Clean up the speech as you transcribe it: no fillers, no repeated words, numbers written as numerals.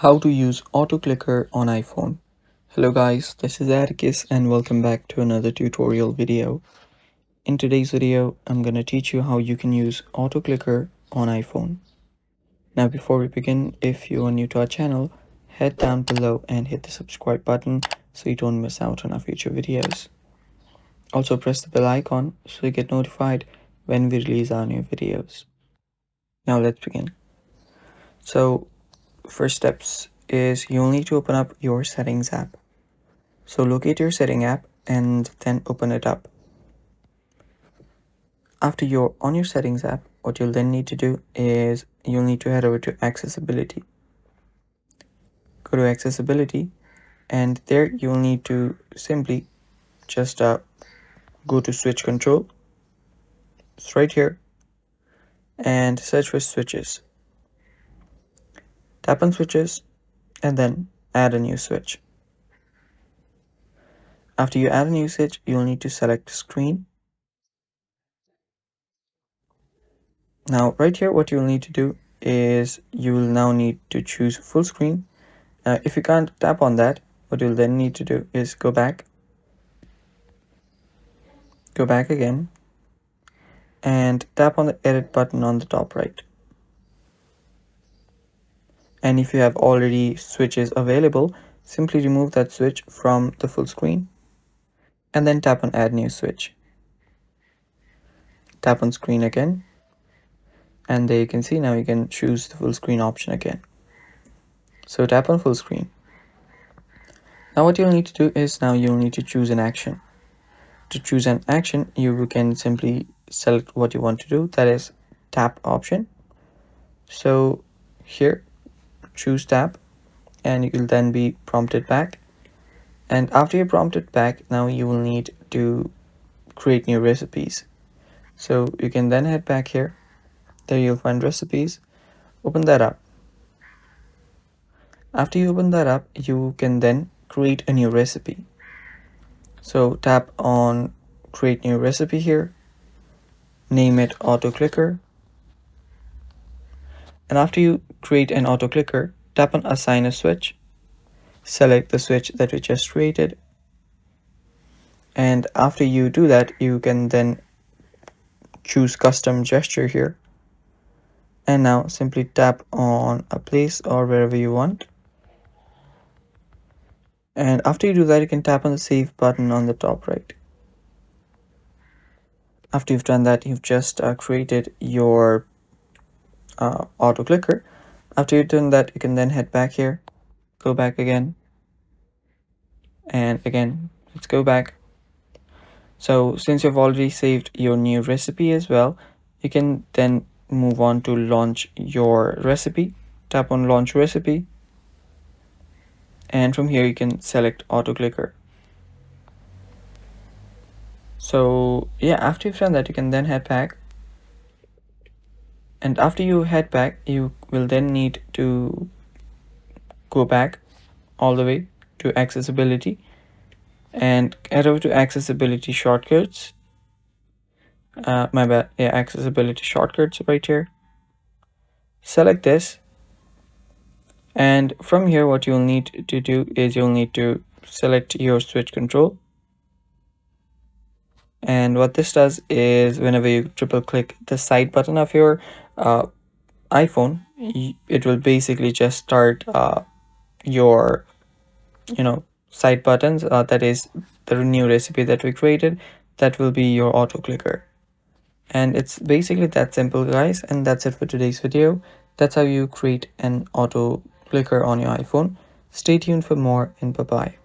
How to use auto clicker on iPhone. Hello guys, this is Atticus and welcome back to another tutorial video. In today's video, I'm gonna teach you how you can use auto clicker on iPhone. Now before we begin, if you are new to our channel, head down below and hit the subscribe button so you don't miss out on our future videos. Also press the bell icon so you get notified when we release our new videos. Now let's begin. So first steps is you'll need to open up your settings app. So locate your setting app and then open it up. After you're on your settings app, what you'll then need to do is you'll need to head over to accessibility. Go to accessibility and there you'll need to simply just go to switch control. It's right here and search for switches. Tap on switches and then add a new switch. After you add a new switch, you'll need to select screen. Now right here what you'll need to do is you will now need to choose full screen. If you can't tap on that, what you'll then need to do is go back again and tap on the edit button on the top right. And if you have already switches available, simply remove that switch from the full screen and then tap on add new switch. Tap on screen again and there you can see now you can choose the full screen option again. So tap on full screen. Now what you'll need to do is now you'll need to choose an action. To choose an action, you can simply select what you want to do, that is tap option. So here choose tap and you will then be prompted back, and after you're prompted back, now you will need to create new recipes. So you can then head back here, there you'll find recipes, open that up. After you open that up, you can then create a new recipe. So tap on create new recipe here, name it auto clicker, and after you create an auto clicker, tap on assign a switch, select the switch that we just created, and after you do that you can then choose custom gesture here, and now simply tap on a place or wherever you want, and after you do that you can tap on the save button on the top right. After you've done that, you've just created your auto clicker. After you've done that, you can then head back here, go back again, and again let's go back. So since you've already saved your new recipe as well, you can then move on to launch your recipe. Tap on launch recipe and from here you can select auto clicker. So yeah, after you've done that you can then head back, and after you head back you will then need to go back all the way to accessibility and head over to accessibility shortcuts. My bad, yeah, accessibility shortcuts right here. Select this, and from here what you'll need to do is you'll need to select your switch control, and what this does is whenever you triple click the side button of your iPhone, it will basically just start your side buttons, that is the new recipe that we created, that will be your auto clicker. And it's basically that simple guys, and that's it for today's video. That's how you create an auto clicker on your iPhone. Stay tuned for more, and bye bye.